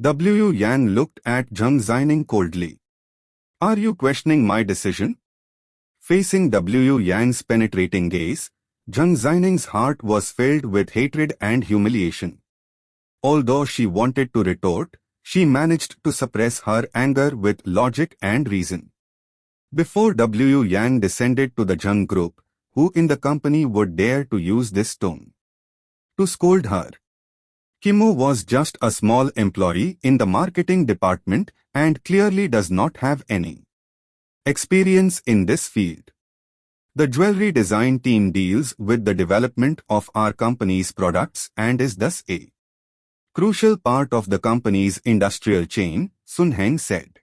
Wu Yan looked at Zhang Zining coldly. Are you questioning my decision? Facing Wu Yan's penetrating gaze, Zhang Zining's heart was filled with hatred and humiliation. Although she wanted to retort, she managed to suppress her anger with logic and reason. Before Wu Yan descended to the Zhang Group, who in the company would dare to use this tone to scold her? Kimo was just a small employee in the marketing department and clearly does not have any experience in this field. The jewelry design team deals with the development of our company's products and is thus a crucial part of the company's industrial chain, Sun Heng said.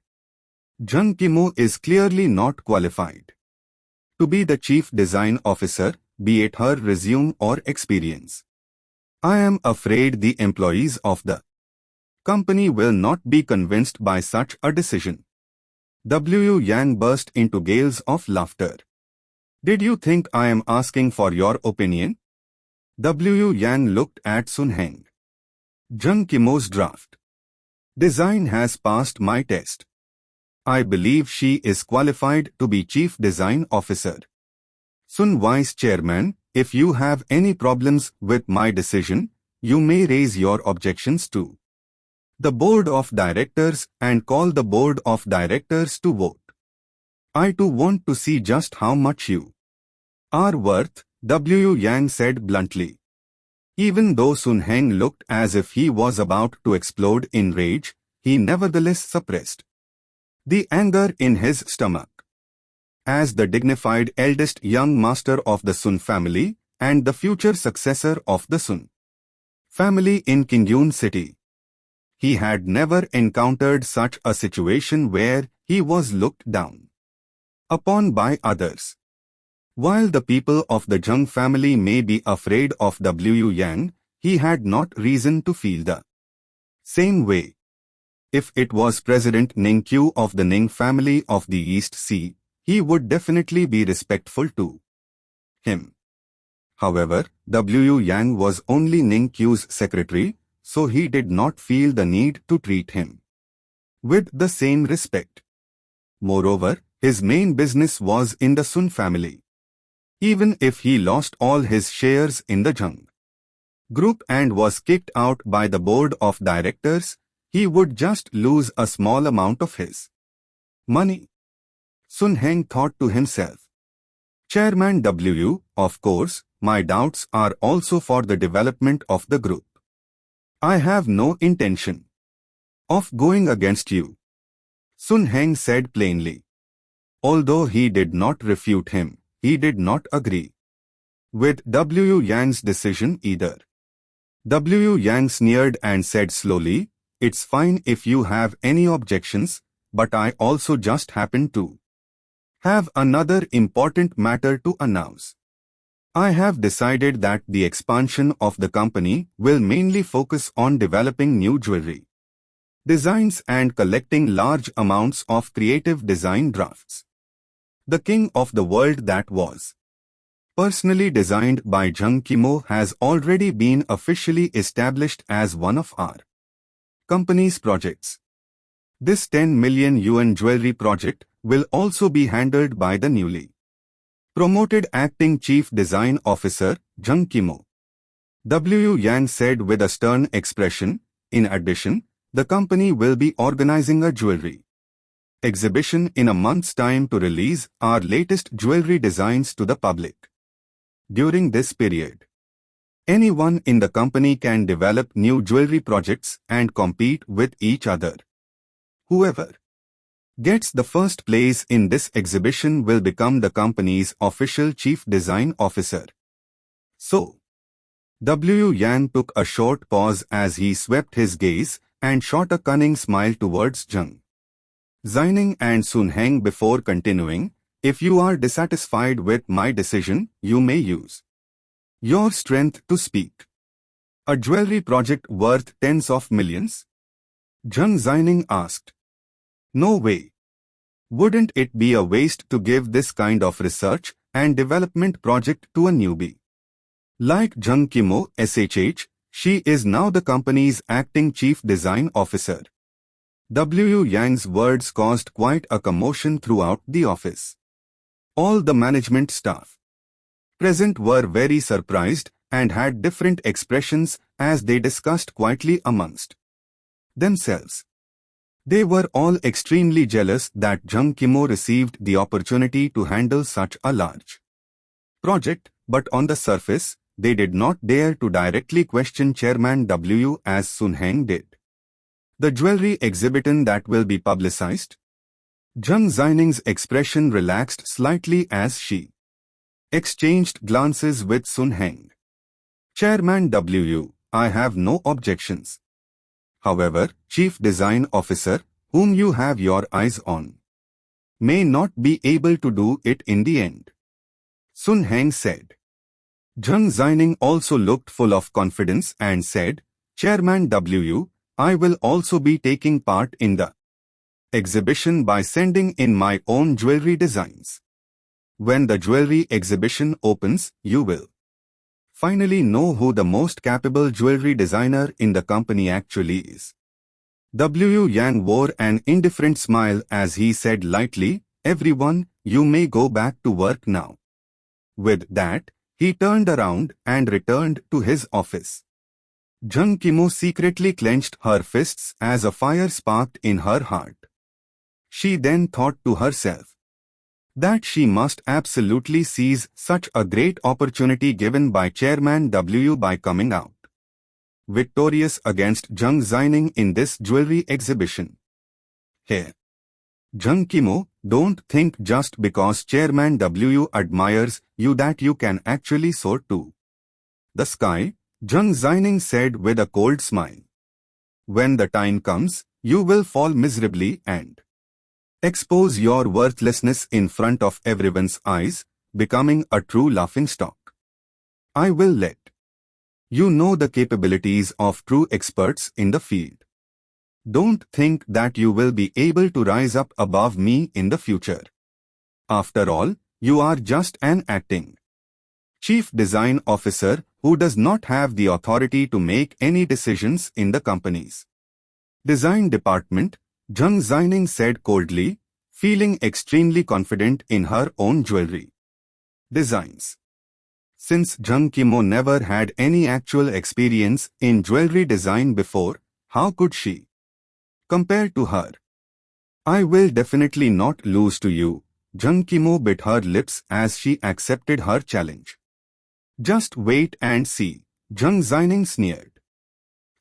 Zhang Kimo is clearly not qualified to be the chief design officer, be it her resume or experience. I am afraid the employees of the company will not be convinced by such a decision. Wu Yan burst into gales of laughter. Did you think I am asking for your opinion? Wu Yan looked at Sun Heng. Zhang Kimo's draft design has passed my test. I believe she is qualified to be Chief Design Officer. Sun Vice Chairman, if you have any problems with my decision, you may raise your objections to the Board of Directors and call the Board of Directors to vote. I too want to see just how much you are worth, Wu Yan said bluntly. Even though Sun Heng looked as if he was about to explode in rage, he nevertheless suppressed the anger in his stomach. As the dignified eldest young master of the Sun family and the future successor of the Sun family in Qingyun city, he had never encountered such a situation where he was looked down upon by others. While the people of the Zhang family may be afraid of Wu Yan, he had not reason to feel the same way. If it was President Ning Qiu of the Ning family of the East Sea, he would definitely be respectful to him. However, Wu Yan was only Ning Qiu's secretary, so he did not feel the need to treat him with the same respect. Moreover, his main business was in the Sun family. Even if he lost all his shares in the Zhang Group and was kicked out by the board of directors, he would just lose a small amount of his money. Sun Heng thought to himself. Chairman W, of course, my doubts are also for the development of the group. I have no intention of going against you, Sun Heng said plainly. Although he did not refute him, he did not agree with Wu Yan's decision either. Wu Yan sneered and said slowly, it's fine if you have any objections, but I also just happen to have another important matter to announce. I have decided that the expansion of the company will mainly focus on developing new jewelry designs and collecting large amounts of creative design drafts. The king of the world that was personally designed by Zhang Kimo has already been officially established as one of our company's projects. This 10 million yuan jewelry project will also be handled by the newly promoted acting chief design officer, Zhang Kimo. Wu Yan said with a stern expression. In addition, the company will be organizing a jewelry exhibition in a month's time to release our latest jewelry designs to the public. During this period, anyone in the company can develop new jewelry projects and compete with each other. Whoever gets the first place in this exhibition will become the company's official chief design officer. So, Wu Yan took a short pause as he swept his gaze and shot a cunning smile towards Zhang Zining and Sun Heng before continuing. If you are dissatisfied with my decision, you may use your strength to speak. A jewelry project worth tens of millions? Zhang Zining asked. No way. Wouldn't it be a waste to give this kind of research and development project to a newbie like Zhang Kimo, SHH, She is now the company's acting chief design officer. W. Yang's words caused quite a commotion throughout the office. All the management staff present were very surprised and had different expressions as they discussed quietly amongst themselves. They were all extremely jealous that Zhang Kimo received the opportunity to handle such a large project, but on the surface, they did not dare to directly question Chairman W as Sun Heng did. The jewelry exhibition that will be publicized? Zhang Zining's expression relaxed slightly as she exchanged glances with Sun Heng. Chairman W, I have no objections. However, Chief Design Officer, whom you have your eyes on, may not be able to do it in the end. Sun Heng said. Zhang Zining also looked full of confidence and said, Chairman W, I will also be taking part in the exhibition by sending in my own jewelry designs. When the jewelry exhibition opens, you will finally know who the most capable jewelry designer in the company actually is. W. Yang wore an indifferent smile as he said lightly, everyone, you may go back to work now. With that, he turned around and returned to his office. Zhang Kimo secretly clenched her fists as a fire sparked in her heart. She then thought to herself that she must absolutely seize such a great opportunity given by Chairman W by coming out victorious against Zhang Zining in this jewelry exhibition. Here, Zhang Kimo, don't think just because Chairman W admires you that you can actually soar to the sky, Zhang Zining said with a cold smile. When the time comes, you will fall miserably and expose your worthlessness in front of everyone's eyes, becoming a true laughingstock. I will let you know the capabilities of true experts in the field. Don't think that you will be able to rise up above me in the future. After all, you are just an acting Chief Design Officer who does not have the authority to make any decisions in the company's design department, Zhang Zining said coldly, feeling extremely confident in her own jewelry designs. Since Zhang Kimo never had any actual experience in jewelry design before, how could she compare to her? I will definitely not lose to you. Zhang Kimo bit her lips as she accepted her challenge. Just wait and see, Zhang Zining sneered.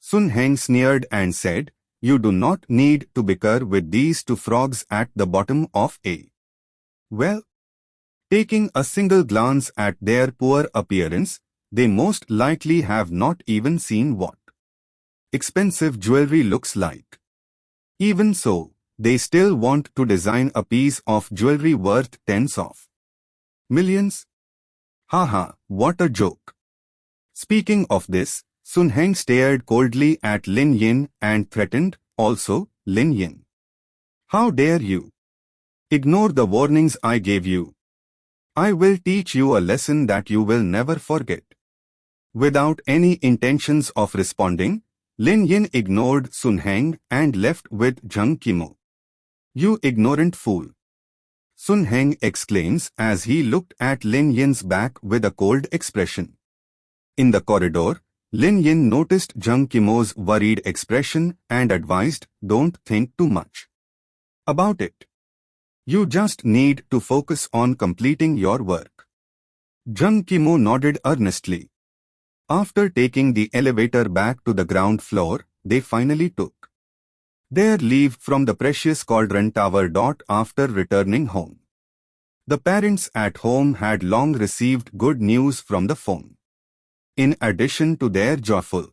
Sun Heng sneered and said, you do not need to bicker with these two frogs at the bottom of a well. Taking a single glance at their poor appearance, they most likely have not even seen what expensive jewelry looks like. Even so, they still want to design a piece of jewelry worth tens of millions. Haha, what a joke. Speaking of this, Sun Heng stared coldly at Lin Yin and threatened, also, Lin Yin. How dare you ignore the warnings I gave you? I will teach you a lesson that you will never forget. Without any intentions of responding, Lin Yin ignored Sun Heng and left with Zhang Kimo. You ignorant fool! Sun Heng exclaims as he looked at Lin Yin's back with a cold expression. In the corridor, Lin Yin noticed Zhang Kimo's worried expression and advised, don't think too much about it. You just need to focus on completing your work. Zhang Kimo nodded earnestly. After taking the elevator back to the ground floor, they finally took their leave from the precious Cauldron Tower. After returning home, the parents at home had long received good news from the phone. In addition to their joyful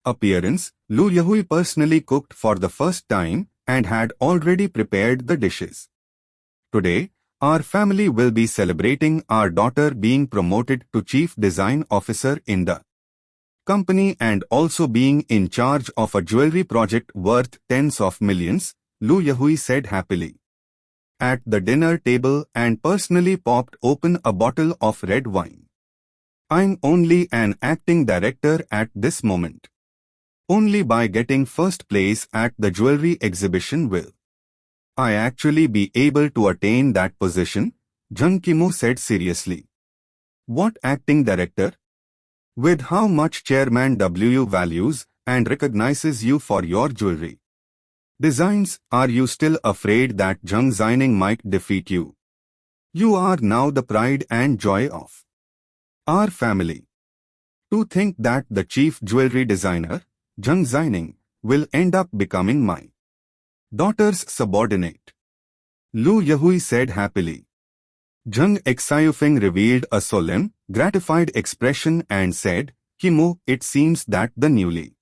appearance, Lu Yahui personally cooked for the first time and had already prepared the dishes. Today, our family will be celebrating our daughter being promoted to Chief Design Officer in the company and also being in charge of a jewelry project worth tens of millions, Lu Yahui said happily at the dinner table and personally popped open a bottle of red wine. I'm only an acting director at this moment. Only by getting first place at the jewelry exhibition will I actually be able to attain that position, Zhang Zining said seriously. What acting director? With how much Chairman W values and recognizes you for your jewelry designs, are you still afraid that Zhang Zining might defeat you? You are now the pride and joy of our family. To think that the chief jewelry designer, Zhang Zining, will end up becoming my daughter's subordinate, Lu Yahui said happily. Zhang Xiaofeng revealed a solemn, gratified expression and said, Kimu, it seems that the newly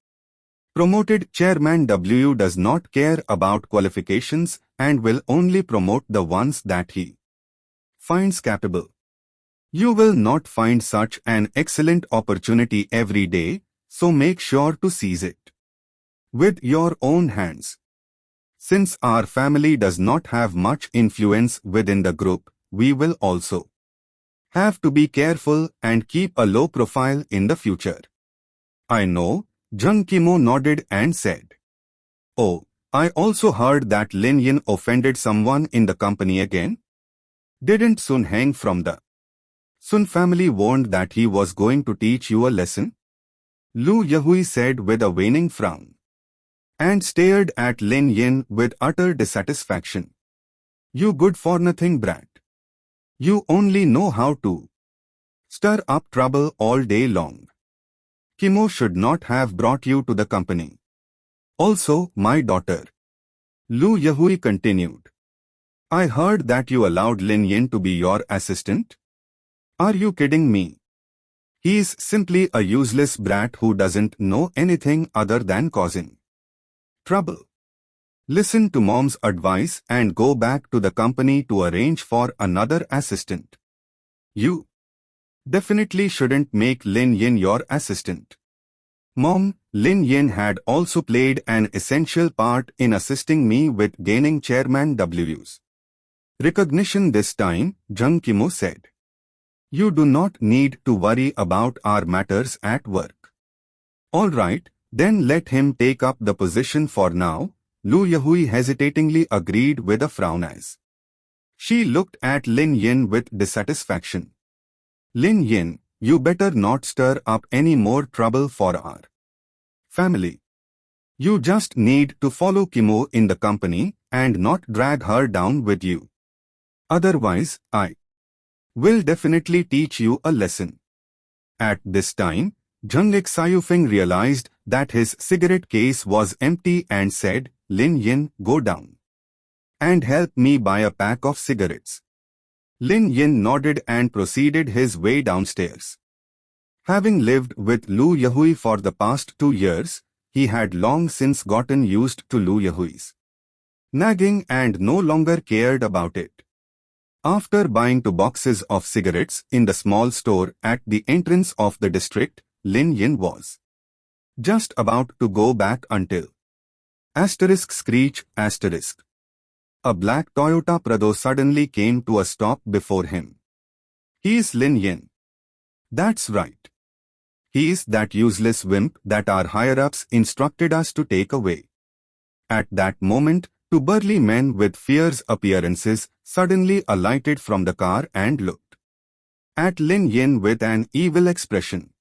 promoted Chairman W does not care about qualifications and will only promote the ones that he finds capable. You will not find such an excellent opportunity every day, so make sure to seize it with your own hands. Since our family does not have much influence within the group, we will also have to be careful and keep a low profile in the future. I know, Zhang Zining nodded and said. Oh, I also heard that Lin Yin offended someone in the company again. Didn't Sun Heng from the Sun family warned that he was going to teach you a lesson? Lu Yahui said with a waning frown and stared at Lin Yin with utter dissatisfaction. You good-for-nothing brat. You only know how to stir up trouble all day long. Kimo should not have brought you to the company. Also, my daughter, Lu Yahui continued. I heard that you allowed Lin Yin to be your assistant. Are you kidding me? He's simply a useless brat who doesn't know anything other than causing trouble. Listen to mom's advice and go back to the company to arrange for another assistant. You definitely shouldn't make Lin Yin your assistant. Mom, Lin Yin had also played an essential part in assisting me with gaining Chairman W's recognition this time, Zhang Zining said. You do not need to worry about our matters at work. All right, then let him take up the position for now, Lu Yahui hesitatingly agreed with a frown as she looked at Lin Yin with dissatisfaction. Lin Yin, you better not stir up any more trouble for our family. You just need to follow Kimo in the company and not drag her down with you. Otherwise, I will definitely teach you a lesson. At this time, Zhang Xiaofeng realized that his cigarette case was empty and said, Lin Yin, go down and help me buy a pack of cigarettes. Lin Yin nodded and proceeded his way downstairs. Having lived with Lu Yahui for the past 2 years, he had long since gotten used to Lu Yahui's nagging and no longer cared about it. After buying 2 boxes of cigarettes in the small store at the entrance of the district, Lin Yin was just about to go back until *screech*. A black Toyota Prado suddenly came to a stop before him. He's Lin Yin. That's right. He is that useless wimp that our higher-ups instructed us to take away. At that moment, 2 burly men with fierce appearances suddenly alighted from the car and looked at Lin Yin with an evil expression.